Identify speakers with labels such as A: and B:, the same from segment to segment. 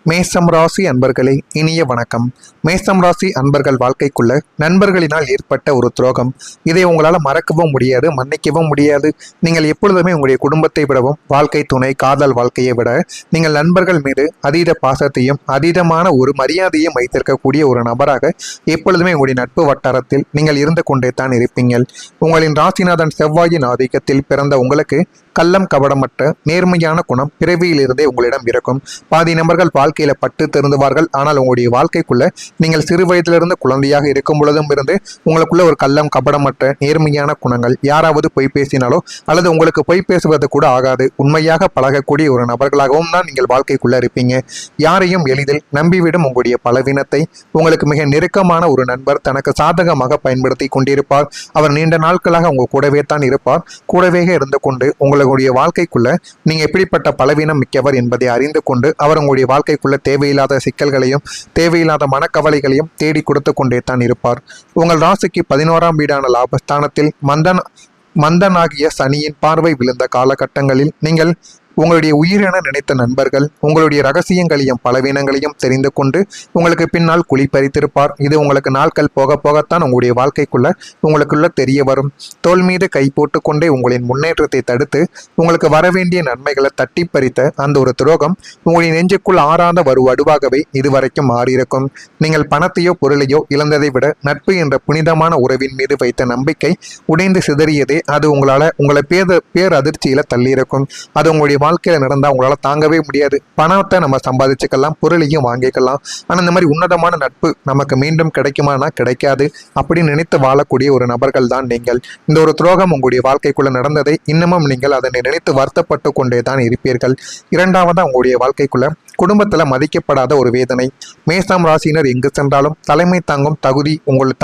A: மேஷம் ராசி அன்பர்களே, இனிய வணக்கம். மேஷம் ராசி அன்பர்கள் வாழ்க்கைக்குள்ள நண்பர்களினால் ஏற்பட்ட ஒரு துரோகம், இதை உங்களால் மறக்கவும் முடியாது, மன்னிக்கவும் முடியாது. நீங்கள் எப்பொழுதுமே உங்களுடைய குடும்பத்தை விடவும், வாழ்க்கை துணை காதல் வாழ்க்கையை விட நீங்கள் நண்பர்கள் மீது அதீத பாசத்தையும் அதீதமான ஒரு மரியாதையும் வைத்திருக்கக்கூடிய ஒரு நபராக எப்பொழுதுமே உங்களுடைய நட்பு வட்டாரத்தில் நீங்கள் இருந்து கொண்டே தான் இருப்பீங்கள். உங்களின் ராசிநாதன் செவ்வாயின் ஆதிக்கத்தில் பிறந்த உங்களுக்கு கள்ளம் கபடமற்ற நேர்மையான குணம் பிறவியிலிருந்தே உங்களிடம் இருக்கும். பாதி நபர்கள் வாழ்க்கையில பட்டு திருந்துவார்கள். ஆனால் உங்களுடைய வாழ்க்கைக்குள்ள நீங்கள் சிறு வயதிலிருந்து குழந்தையாக இருக்கும் பொழுதும் இருந்து உங்களுக்குள்ள ஒரு கள்ளம் கபடமற்ற நேர்மையான குணங்கள், யாராவது பொய் பேசினாலோ அல்லது உங்களுக்கு பொய் பேசுவது கூட ஆகாது, உண்மையாக பழகக்கூடிய ஒரு நபர்களாகவும் தான் நீங்கள் வாழ்க்கைக்குள்ள இருப்பீங்க. யாரையும் எளிதில் நம்பிவிடும் உங்களுடைய பலவீனத்தை உங்களுக்கு மிக நெருக்கமான ஒரு நண்பர் தனக்கு சாதகமாக பயன்படுத்தி கொண்டிருப்பார். அவர் நீண்ட நாட்களாக உங்க கூடவே தான் இருப்பார். கூடவே இருந்து கொண்டு உங்களுடைய வாழ்க்கைக்குள்ள நீங்க எப்படிப்பட்ட பலவீனம் மிக்கவர் என்பதை அறிந்து கொண்டு அவர் உங்களுடைய வாழ்க்கைக்குள்ள தேவையில்லாத சிக்கல்களையும் தேவையில்லாத மனக்கவலைகளையும் தேடி கொடுத்து கொண்டே தான் இருப்பார். உங்கள் ராசிக்கு 11ஆம் வீடான லாபஸ்தானத்தில் மந்தனாகிய சனியின் பார்வை விழுந்த காலகட்டங்களில் நீங்கள் உங்களுடைய உயிரென நினைத்த நண்பர்கள் உங்களுடைய ரகசியங்களையும் பலவீனங்களையும் தெரிந்து கொண்டு உங்களுக்கு பின்னால் குழி பறித்திருப்பார். இது உங்களுக்கு நாட்கள் போக போகத்தான் உங்களுடைய வாழ்க்கைக்குள்ள உங்களுக்குள்ள தெரிய வரும். தோல் மீது கை போட்டு கொண்டே உங்களின் முன்னேற்றத்தை தடுத்து உங்களுக்கு வரவேண்டிய நன்மைகளை தட்டி பறித்த அந்த ஒரு துரோகம் உங்களுடைய நெஞ்சுக்குள் ஆறாத ஒரு வடுவாகவே இதுவரைக்கும் மாறியிருக்கும். நீங்கள் பணத்தையோ பொருளையோ இழந்ததை விட நட்பு என்ற புனிதமான உறவின் மீது வைத்த நம்பிக்கை உடைந்து சிதறியதே அது உங்களை பேர் அதிர்ச்சியில தள்ளியிருக்கும். அது உங்களுடைய வாழ்க்கையில நடந்தா உங்களால தாங்கவே முடியாது. பணத்தை நம்ம சம்பாதிச்சுக்கலாம், பொருளையும் வாங்கிக்கலாம். ஆனா இந்த மாதிரி உன்னதமான நட்பு நமக்கு மீண்டும் கிடைக்குமானா கிடைக்காது. அப்படி நினைத்து வாழக்கூடிய ஒரு நபர்கள் தான் நீங்கள். இந்த ஒரு துரோகம் உங்களுடைய வாழ்க்கைக்குள்ள நடந்ததை இன்னமும் நீங்கள் அதனை நினைத்து வருத்தப்பட்டு கொண்டே தான் இருப்பீர்கள். இரண்டாவதா உங்களுடைய வாழ்க்கைக்குள்ள குடும்பத்துல மதிக்கப்படாத ஒரு வேதனை. மேஷம் ராசியினர் எங்கு சென்றாலும் தலைமை தாங்கும்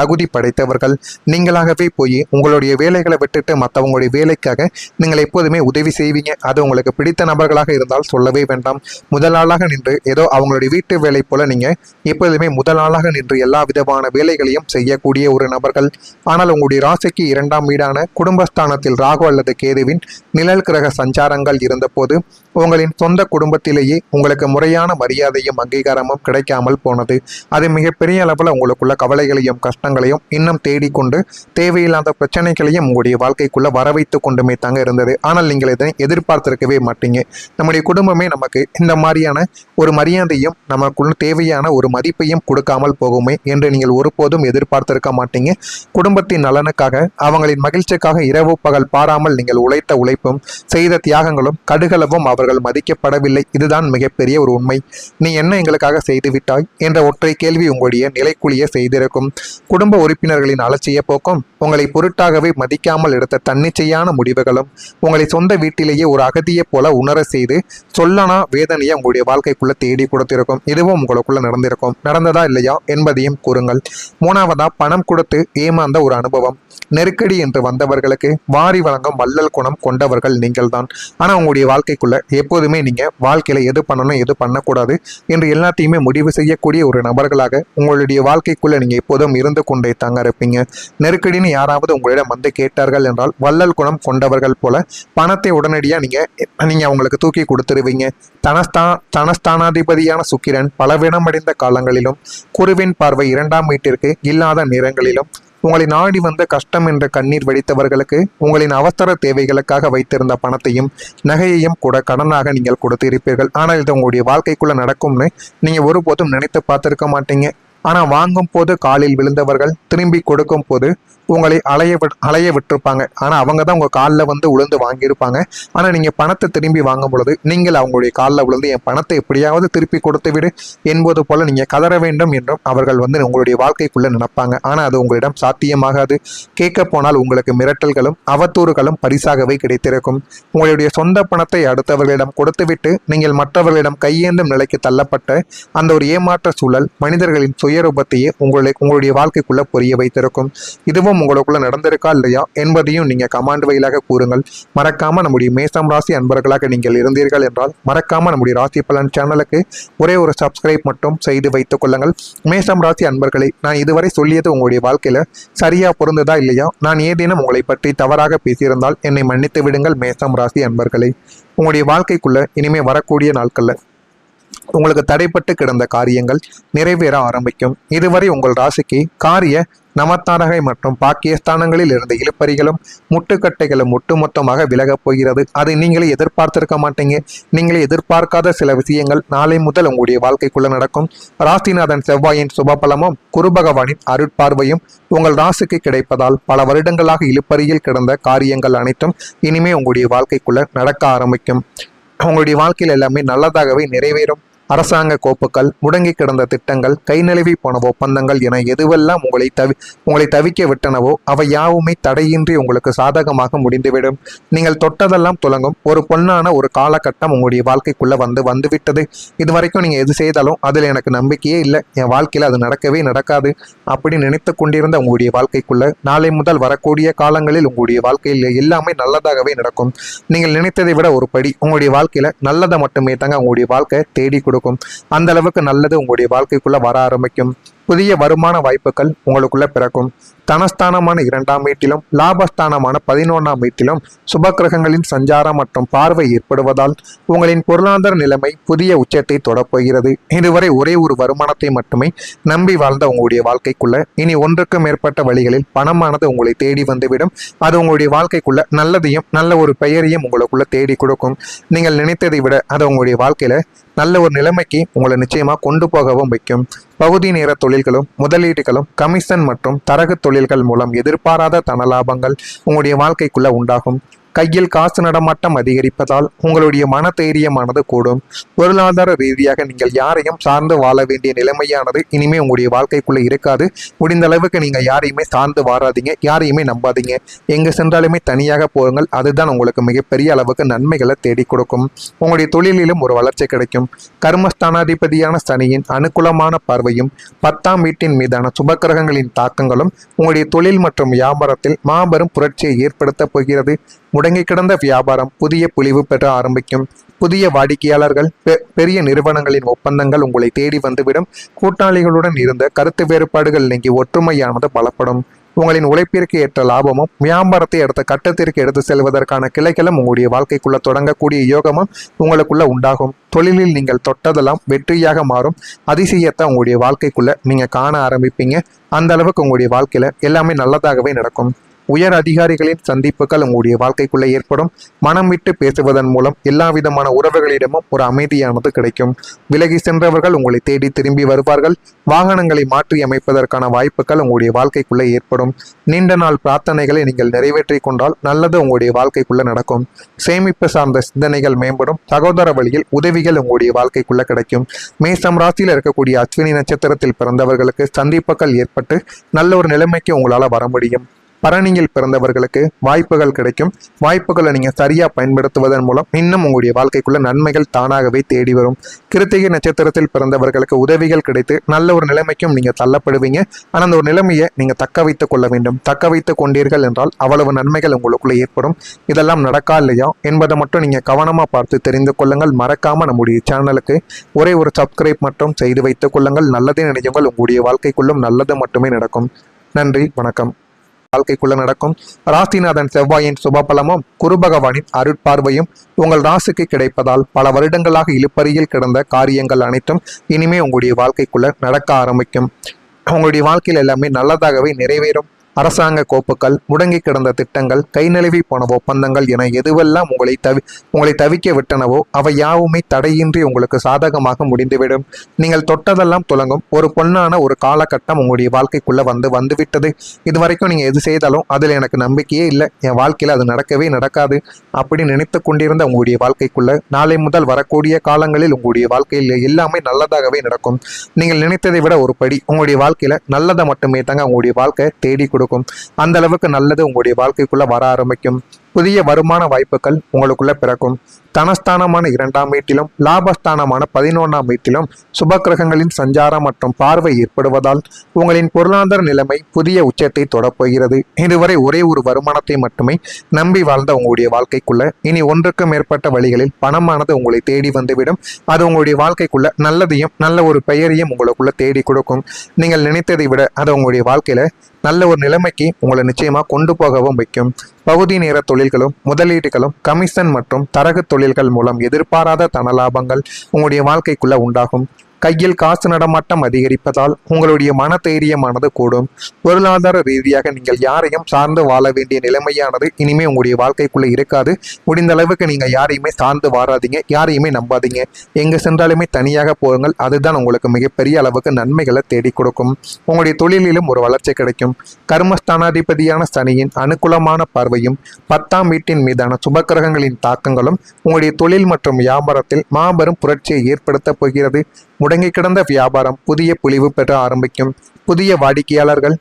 A: தகுதி படைத்தவர்கள். நீங்களாகவே போய் உங்களுடைய வேலைகளை விட்டுட்டு மற்றவங்களுடைய வேலைக்காக நீங்கள் எப்போதுமே உதவி செய்வீங்க. அது உங்களுக்கு பிடித்த நபர்களாக இருந்தால் சொல்லவே வேண்டாம். முதலாளாக நின்று ஏதோ அவங்களுடைய வீட்டு வேலை போல நீங்க எப்போதுமே முதலாளாக நின்று எல்லா விதமான வேலைகளையும் செய்யக்கூடிய ஒரு நபர்கள். ஆனால் உங்களுடைய ராசிக்கு 2ஆம் வீடான குடும்பஸ்தானத்தில் ராகு அல்லது கேதுவின் நிழல் கிரக சஞ்சாரங்கள் இருந்த போது உங்களின் சொந்த குடும்பத்திலேயே உங்களுக்கு முறையான மரியாதையும் அங்கீகாரமும் கிடைக்காமல் போனது. அது மிகப்பெரிய அளவில் உங்களுக்குள்ள கவலைகளையும் கஷ்டங்களையும் இன்னும் தேடிக்கொண்டு தேவையில்லாத பிரச்சனைகளையும் உங்களுடைய வாழ்க்கைக்குள்ள வரவைத்து கொண்டுமே தாங்க இருந்தது. ஆனால் நீங்கள் இதனை எதிர்பார்த்திருக்கவே மாட்டீங்க. நம்முடைய குடும்பமே நமக்கு இந்த மாதிரியான ஒரு மரியாதையும் நமக்குள்ள தேவையான ஒரு மதிப்பையும் கொடுக்காமல் போகுமே என்று நீங்கள் ஒருபோதும் எதிர்பார்த்திருக்க மாட்டீங்க. குடும்பத்தின் நலனுக்காக அவங்களின் மகிழ்ச்சிக்காக இரவு பகல் பாராமல் நீங்கள் உழைத்த உழைப்பும் செய்த தியாகங்களும் கடுகளவும் அவர்கள் மதிக்கப்படவில்லை. இதுதான் மிகப்பெரிய ஒரு உண்மை. நீ என்ன எங்களுக்காக செய்து விட்டாய் என்ற ஒற்றை கேள்வி உங்களுடைய நிலைக்குழிய செய்திருக்கும். குடும்ப உறுப்பினர்களின் அலட்சிய போக்கும் உங்களை பொருட்டாகவே மதிக்காமல் எடுத்த தன்னிச்சையான முடிவுகளும் உங்களை சொந்த வீட்டிலேயே ஒரு அகதியை போல உணர செய்து சொல்லனா வேதனையை உங்களுடைய வாழ்க்கைக்குள்ள தேடி கொடுத்திருக்கும். இதுவும் உங்களுக்குள்ள நடந்திருக்கும். நடந்ததா இல்லையா என்பதையும் கூறுங்கள். மூணாவதா பணம் கொடுத்து ஏமாந்த ஒரு அனுபவம். நெருக்கடி என்று வந்தவர்களுக்கு வாரி வழங்கும் வள்ளல் குணம் கொண்டவர்கள் நீங்கள் தான். ஆனால் உங்களுடைய வாழ்க்கைக்குள்ள எப்போதுமே நீங்க வாழ்க்கையில எது பண்ணணும் எது பண்ணக்கூடாது என்று எல்லாத்தையுமே முடிவு செய்யக்கூடிய ஒரு நபர்களாக உங்களுடைய வாழ்க்கைக்குள்ள நீங்க எப்போதும் இருந்து கொண்டே தாங்க இருப்பீங்க. நெருக்கடின்னு யாராவது உங்களிடம் வந்து கேட்டார்கள் என்றால் வள்ளல் குணம் கொண்டவர்கள் போல பணத்தை உடனடியா நீங்க அவங்களுக்கு தூக்கி கொடுத்துருவீங்க. தனஸ்தானாதிபதியான சுக்கிரன் பலவீனமடைந்த காலங்களிலும் குருவின் பார்வை 2ஆம் வீட்டிற்கு இல்லாத நேரங்களிலும் உங்களை நாடி வந்த கஷ்டம் என்ற கண்ணீர் வடித்தவர்களுக்கு உங்களின் அவசர தேவைகளுக்காக வைத்திருந்த பணத்தையும் நகையையும் கூட கடனாக நீங்கள் கொடுத்து இருப்பீர்கள். ஆனால் இது உங்களுடைய வாழ்க்கைக்குள்ள நடக்கும்னு நீங்க ஒருபோதும் நினைத்து பார்த்திருக்க மாட்டீங்க. ஆனால் வாங்கும் போது காலில் விழுந்தவர்கள் திரும்பி கொடுக்கும் போது உங்களை அலைய விட்டுருப்பாங்க. ஆனால் அவங்க தான் உங்கள் காலில் வந்து உளுந்து வாங்கியிருப்பாங்க. ஆனால் நீங்கள் பணத்தை திரும்பி வாங்கும் பொழுது நீங்கள் அவங்களுடைய காலில் விழுந்து என் பணத்தை எப்படியாவது திருப்பி கொடுத்து விடு என்பது போல நீங்கள் கதற வேண்டும் என்றும் அவர்கள் வந்து உங்களுடைய வாழ்க்கைக்குள்ளே நினைப்பாங்க. ஆனால் அது உங்களிடம் சாத்தியமாகாது. கேட்க போனால் உங்களுக்கு மிரட்டல்களும் அவதூறுகளும் பரிசாகவே கிடைத்திருக்கும். உங்களுடைய சொந்த பணத்தை அடுத்தவர்களிடம் கொடுத்துவிட்டு நீங்கள் மற்றவர்களிடம் கையேந்தும் நிலைக்கு தள்ளப்பட்ட அந்த ஒரு ஏமாற்ற சூழல் மனிதர்களின் சுயரூபத்தையே உங்களுடைய வாழ்க்கைக்குள்ள புரிய வைத்திருக்கும். இதுவும் உங்களுக்குள்ள நடந்திருக்கா இல்லையா என்பதையும் நீங்க கமாண்ட் வழியாக கூறுங்கள். மறக்காம நம்முடைய மேஷம் ராசி அன்பர்களாக நீங்கள் இருந்தீர்கள் என்றால் மறக்காம நம்முடைய ராசி பலன் சேனலுக்கு ஒரே ஒரு சப்ஸ்கிரைப் மட்டும் செய்து வைத்துக் கொள்ளுங்கள். மேஷம் ராசி அன்பர்களை, நான் இதுவரை சொல்லியது உங்களுடைய வாழ்க்கையில சரியா பொருந்ததா இல்லையா? நான் ஏதேனும் உங்களை பற்றி தவறாக பேசியிருந்தால் என்னை மன்னித்து விடுங்கள். மேஷம் ராசி அன்பர்களை, உங்களுடைய வாழ்க்கைக்குள்ள இனிமே வரக்கூடிய நாட்கள்ல உங்களுக்கு தடைப்பட்டு கிடந்த காரியங்கள் நிறைவேற ஆரம்பிக்கும். இதுவரை உங்கள் ராசிக்கு காரிய நவத்தாரகை மற்றும் பாக்கியஸ்தானங்களில் இருந்த இழுப்பறிகளும் முட்டுக்கட்டைகளும் ஒட்டுமொத்தமாக விலகப் போகிறது. அதை நீங்களே எதிர்பார்த்திருக்க மாட்டீங்க. நீங்களே எதிர்பார்க்காத சில விஷயங்கள் நாளை முதல் உங்களுடைய வாழ்க்கைக்குள்ள நடக்கும். ராசிநாதன் செவ்வாயின் சுபபலமும் குரு பகவானின் அருட்பார்வையும் உங்கள் ராசிக்கு கிடைப்பதால் பல வருடங்களாக இழுப்பறியில் கிடந்த காரியங்கள் அனைத்தும் இனிமே உங்களுடைய வாழ்க்கைக்குள்ள நடக்க ஆரம்பிக்கும். உங்களுடைய வாழ்க்கையில் எல்லாமே நல்லதாகவே நிறைவேறும். அரசாங்க கோப்புகள், முடங்கி கிடந்த திட்டங்கள், கை நழுவி போன ஒப்பந்தங்கள் என எதுவெல்லாம் உங்களை தவிக்க விட்டனவோ அவை யாவுமே தடையின்றி உங்களுக்கு சாதகமாக முடிந்துவிடும். நீங்கள் தொட்டதெல்லாம் துலங்கும் ஒரு பொன்னான ஒரு காலகட்டம் உங்களுடைய வாழ்க்கைக்குள்ள வந்துவிட்டது. இதுவரைக்கும் நீங்க எது செய்தாலும் அதில் எனக்கு நம்பிக்கையே இல்லை, என் வாழ்க்கையில் அது நடக்கவே நடக்காது அப்படி நினைத்து கொண்டிருந்த உங்களுடைய வாழ்க்கைக்குள்ள நாளை முதல் வரக்கூடிய காலங்களில் உங்களுடைய வாழ்க்கையில் எல்லாமே நல்லதாகவே நடக்கும். நீங்கள் நினைத்ததை விட ஒரு படி உங்களுடைய வாழ்க்கையில நல்லதை மட்டுமே தாங்க உங்களுடைய வாழ்க்கை தேடி கொடுக்கும். அந்த அளவுக்கு நல்லது உங்களுடைய வாழ்க்கைக்குள்ள வர ஆரம்பிக்கும். புதிய வருமான வாய்ப்புகள் உங்களுக்குள்ள பிறக்கும். தனஸ்தானமான 2ஆம் வீட்டிலும் லாபஸ்தானமான 11ஆம் வீட்டிலும் சுபக்கிரகங்களின் சஞ்சாரம் மற்றும் பார்வை ஏற்படுவதால் உங்களின் பொருளாதார நிலைமை புதிய உச்சத்தை தொடப்போகிறது. இதுவரை ஒரே ஒரு வருமானத்தை மட்டுமே நம்பி வாழ்ந்த உங்களுடைய வாழ்க்கைக்குள்ள இனி ஒன்றுக்கு மேற்பட்ட வழிகளில் பணமானது உங்களை தேடி வந்துவிடும். அது உங்களுடைய வாழ்க்கைக்குள்ள நல்லதையும் நல்ல ஒரு பெயரையும் உங்களுக்குள்ள தேடி கொடுக்கும். நீங்கள் நினைத்ததை விட அது உங்களுடைய வாழ்க்கையில நல்ல ஒரு நிலைமைக்கு உங்களை நிச்சயமா கொண்டு போகவும் வைக்கும். பகுதி நேர தொழில்களும் முதலீடுகளும் கமிஷன் மற்றும் தரகு தொழில்கள் மூலம் எதிர்பாராத தனலாபங்கள் உங்களுடைய வாழ்க்கைக்குள்ள உண்டாகும். கையில் காசு நடமாட்டம் அதிகரிப்பதால் உங்களுடைய மன தைரியமானது கூடும். பொருளாதார ரீதியாக நீங்கள் யாரையும் சார்ந்து வாழ வேண்டிய நிலைமையானது இனிமே உங்களுடைய வாழ்க்கைக்குள்ள இருக்காது. முடிந்த அளவுக்கு நீங்க யாரையுமே சார்ந்து வாராதீங்க, யாரையுமே நம்பாதீங்க. எங்கு சென்றாலுமே தனியாக போங்கள். அதுதான் உங்களுக்கு மிகப்பெரிய அளவுக்கு நன்மைகளை தேடி கொடுக்கும். உங்களுடைய தொழிலிலும் ஒரு வளர்ச்சி கிடைக்கும். கர்மஸ்தானாதிபதியான சனியின் அனுகூலமான பார்வையும் 10ஆம் வீட்டின் மீதான சுபக்கிரகங்களின் தாக்கங்களும் உங்களுடைய தொழில் மற்றும் வியாபாரத்தில் மாபெரும் புரட்சியை ஏற்படுத்த போகிறது. முடங்கி கிடந்த வியாபாரம் புதிய பொலிவு பெற ஆரம்பிக்கும். புதிய வாடிக்கையாளர்கள், பெரிய நிறுவனங்களின் ஒப்பந்தங்கள் உங்களை தேடி வந்துவிடும். கூட்டாளிகளுடன் இருந்த கருத்து வேறுபாடுகள் நீங்கி ஒற்றுமையானது பலப்படும். உங்களின் உழைப்பிற்கு ஏற்ற லாபமும் வியாபாரத்தை அடுத்த கட்டத்திற்கு எடுத்து செல்வதற்கான கிளைகளும் உங்களுடைய வாழ்க்கைக்குள்ள தொடங்கக்கூடிய யோகமும் உங்களுக்குள்ள உண்டாகும். தொழிலில் நீங்கள் தொட்டதெல்லாம் வெற்றியாக மாறும். அதிசயத்தை உங்களுடைய வாழ்க்கைக்குள்ள நீங்க காண ஆரம்பிப்பீங்க. அந்த அளவுக்கு உங்களுடைய வாழ்க்கையில எல்லாமே நல்லதாகவே நடக்கும். உயர் அதிகாரிகளின் சந்திப்புகள் உங்களுடைய வாழ்க்கைக்குள்ளே ஏற்படும். மனம் விட்டு பேசுவதன் மூலம் எல்லா விதமான உறவுகளிடமும் ஒரு அமைதியானது கிடைக்கும். விலகி சென்றவர்கள் உங்களை தேடி திரும்பி வருவார்கள். வாகனங்களை மாற்றி அமைப்பதற்கான வாய்ப்புகள் உங்களுடைய வாழ்க்கைக்குள்ளே ஏற்படும். நீண்ட நாள் பிரார்த்தனைகளை நீங்கள் நிறைவேற்றி கொண்டால் நல்லது உங்களுடைய வாழ்க்கைக்குள்ள நடக்கும். சேமிப்பு சார்ந்த சிந்தனைகள் மேம்படும். சகோதர வழியில் உதவிகள் உங்களுடைய வாழ்க்கைக்குள்ள கிடைக்கும். மேசம் ராசியில் இருக்கக்கூடிய அஸ்வினி நட்சத்திரத்தில் பிறந்தவர்களுக்கு சந்திப்புகள் ஏற்பட்டு நல்ல ஒரு நிலைமைக்கு உங்களால் வர முடியும். பரணியில் பிறந்தவர்களுக்கு வாய்ப்புகள் கிடைக்கும். வாய்ப்புகளை நீங்க சரியா பயன்படுத்துவதன் மூலம் இன்னும் உங்களுடைய வாழ்க்கைக்குள்ள நன்மைகள் தானாகவே தேடி வரும். கிருத்திகை நட்சத்திரத்தில் பிறந்தவர்களுக்கு உதவிகள் கிடைத்து நல்ல ஒரு நிலைமைக்கும் நீங்க தள்ளப்படுவீங்க. ஆனா அந்த ஒரு நிலைமையை நீங்க தக்க வைத்துக் கொள்ள வேண்டும். தக்க வைத்துக் கொண்டீர்கள் என்றால் அவ்வளவு நன்மைகள் உங்களுக்குள்ள ஏற்படும். இதெல்லாம் நடக்கா இல்லையா என்பதை மட்டும் நீங்க கவனமா பார்த்து தெரிந்து கொள்ளுங்கள். மறக்காம நம்முடைய சேனலுக்கு ஒரே ஒரு சப்ஸ்கிரைப் மட்டும் செய்து வைத்துக் கொள்ளுங்கள். நல்லதே நினையுங்கள். உங்களுடைய வாழ்க்கைக்குள்ளும் நல்லது மட்டுமே நடக்கும். நன்றி, வணக்கம். வாழ்க்கைக்குள்ள நடக்கும். ராசிநாதன் செவ்வாயின் சுபபலமும் குரு பகவானின் அருட்பார்வையும் உங்கள் ராசிக்கு கிடைப்பதால் பல வருடங்களாக இழுப்பறியில் கிடந்த காரியங்கள் அனைத்தும் இனிமே உங்களுடைய வாழ்க்கைக்குள்ள நடக்க ஆரம்பிக்கும். உங்களுடைய வாழ்க்கையில் எல்லாமே நல்லதாகவே நிறைவேறும். அரசாங்க கோப்புகள், முடங்கி கிடந்த திட்டங்கள், கை நழுவி போன ஒப்பந்தங்கள் என எதுவெல்லாம் உங்களை தவிக்க விட்டனவோ அவை யாவுமே தடையின்றி உங்களுக்கு சாதகமாக முடிந்துவிடும். நீங்கள் தொட்டதெல்லாம் துலங்கும் ஒரு பொன்னான ஒரு காலகட்டம் உங்களுடைய வாழ்க்கைக்குள்ள வந்துவிட்டது. இதுவரைக்கும் நீங்க எது செய்தாலும் அதில் எனக்கு நம்பிக்கையே இல்லை, என் வாழ்க்கையில் அது நடக்கவே நடக்காது அப்படி நினைத்து கொண்டிருந்த உங்களுடைய வாழ்க்கைக்குள்ள நாளை முதல் வரக்கூடிய காலங்களில் உங்களுடைய வாழ்க்கையில் எல்லாமே நல்லதாகவே நடக்கும். நீங்கள் நினைத்ததை விட ஒரு படி உங்களுடைய வாழ்க்கையில நல்லதை மட்டுமே தாங்க உங்களுடைய வாழ்க்கை தேடி கொடுக்கும். அந்த அளவுக்கு நல்லது உங்களுடைய வாழ்க்கைக்குள்ள வர ஆரம்பிக்கும். புதிய வருமான வாய்ப்புகள் உங்களுக்குள்ள பிறக்கும். தனஸ்தானமான 2ஆம் வீட்டிலும் லாபஸ்தானமான 11ஆம் வீட்டிலும் சுபக்கிரகங்களின் சஞ்சாரம் மற்றும் பார்வை ஏற்படுவதால் உங்களின் பொருளாதார நிலைமை புதிய உச்சத்தை தொடப்போகிறது. இதுவரை ஒரே ஒரு வருமானத்தை மட்டுமே நம்பி வாழ்ந்த உங்களுடைய வாழ்க்கைக்குள்ள இனி ஒன்றுக்கு மேற்பட்ட வழிகளில் பணமானது உங்களை தேடி வந்துவிடும். அது உங்களுடைய வாழ்க்கைக்குள்ள நல்லதையும் நல்ல ஒரு பெயரையும் உங்களுக்குள்ள தேடி கொடுக்கும். நீங்கள் நினைத்ததை விட அது உங்களுடைய வாழ்க்கையில நல்ல ஒரு நிலைமைக்கு உங்களை நிச்சயமா கொண்டு போகவும் வைக்கும். பகுதி நேர தொழில்களும் முதலீடுகளும் கமிஷன் மற்றும் தரகு தொழில் தொழில்கள் மூலம் எதிர்பாராத தனலாபங்கள் உங்களுடைய வாழ்க்கைக்குள்ள உண்டாகும். கையில் காசு நடமாட்டம் அதிகரிப்பதால் உங்களுடைய மன தைரியமானது கூடும். பொருளாதார ரீதியாக நீங்கள் யாரையும் சார்ந்து வாழ வேண்டிய நிலைமையானது இனிமே உங்களுடைய வாழ்க்கைக்குள்ள இருக்காது. முடிந்த அளவுக்கு நீங்க யாரையுமே சார்ந்து வாராதீங்க, யாரையுமே நம்பாதீங்க. எங்க சென்றாலுமே தனியாக போங்கள். அதுதான் உங்களுக்கு மிகப்பெரிய அளவுக்கு நன்மைகளை தேடி கொடுக்கும். உங்களுடைய தொழிலிலும் ஒரு வளர்ச்சி கிடைக்கும். கர்மஸ்தானாதிபதியான சனியின் அனுகூலமான பார்வையும் 10ஆம் வீட்டின் மீதான சுபக்கிரகங்களின் தாக்கங்களும் உங்களுடைய தொழில் மற்றும் வியாபாரத்தில் மாபெரும் புரட்சியை ஏற்படுத்த போகிறது. முடங்கி கிடந்த வியாபாரம் புதிய பொலிவு பெற ஆரம்பிக்கும். புதிய வாடிக்கையாளர்கள்,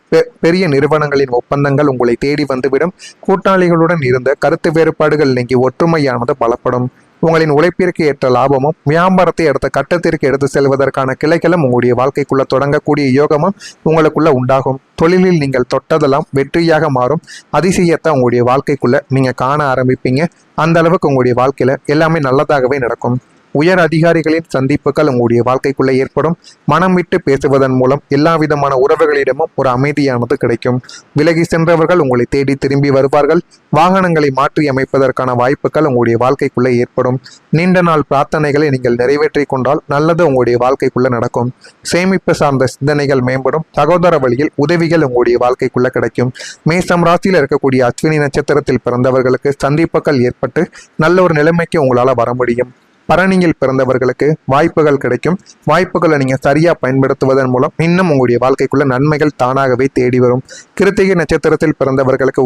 A: பெரிய நிறுவனங்களின் ஒப்பந்தங்கள் உங்களை தேடி வந்துவிடும். கூட்டாளிகளுடன் இருந்த கருத்து வேறுபாடுகள் நீங்கி ஒற்றுமையானது பலப்படும். உங்களின் உழைப்பிற்கு ஏற்ற லாபமும் வியாபாரத்தை அடுத்த கட்டத்திற்கு எடுத்து செல்வதற்கான கிளைகளும் உங்களுடைய வாழ்க்கைக்குள்ள தொடங்கக்கூடிய யோகமும் உங்களுக்குள்ள உண்டாகும். தொழிலில் நீங்கள் தொட்டதெல்லாம் வெற்றியாக மாறும். அதிசயத்தை உங்களுடைய வாழ்க்கைக்குள்ள நீங்க காண ஆரம்பிப்பீங்க. அந்த அளவுக்கு உங்களுடைய வாழ்க்கையில எல்லாமே நல்லதாகவே நடக்கும். உயர் அதிகாரிகளின் சந்திப்புகள் உங்களுடைய வாழ்க்கைக்குள்ளே ஏற்படும். மனம் விட்டு பேசுவதன் மூலம் எல்லா விதமான உறவுகளிடமும் ஒரு அமைதியானது கிடைக்கும். விலகி சென்றவர்கள் உங்களை தேடி திரும்பி வருவார்கள். வாகனங்களை மாற்றி அமைப்பதற்கான வாய்ப்புகள் உங்களுடைய வாழ்க்கைக்குள்ளே ஏற்படும். நீண்ட நாள் பிரார்த்தனைகளை நீங்கள் நிறைவேற்றி கொண்டால் நல்லது உங்களுடைய வாழ்க்கைக்குள்ள நடக்கும். சேமிப்பு சார்ந்த சிந்தனைகள் மேம்படும். சகோதர வழியில் உதவிகள் உங்களுடைய வாழ்க்கைக்குள்ள கிடைக்கும். மேசம் ராசியில் இருக்கக்கூடிய அஸ்வினி நட்சத்திரத்தில் பிறந்தவர்களுக்கு சந்திப்புகள் ஏற்பட்டு நல்ல ஒரு நிலைமைக்கு உங்களால் வர முடியும். பரணியில் பிறந்தவர்களுக்கு வாய்ப்புகள் கிடைக்கும். வாய்ப்புகளை நீங்கள் சரியாக பயன்படுத்துவதன் மூலம் இன்னும் உங்களுடைய வாழ்க்கைக்குள்ள நன்மைகள் தானாகவே தேடி வரும். கிருத்திகை நட்சத்திரத்தில் பிறந்தவர்களுக்கு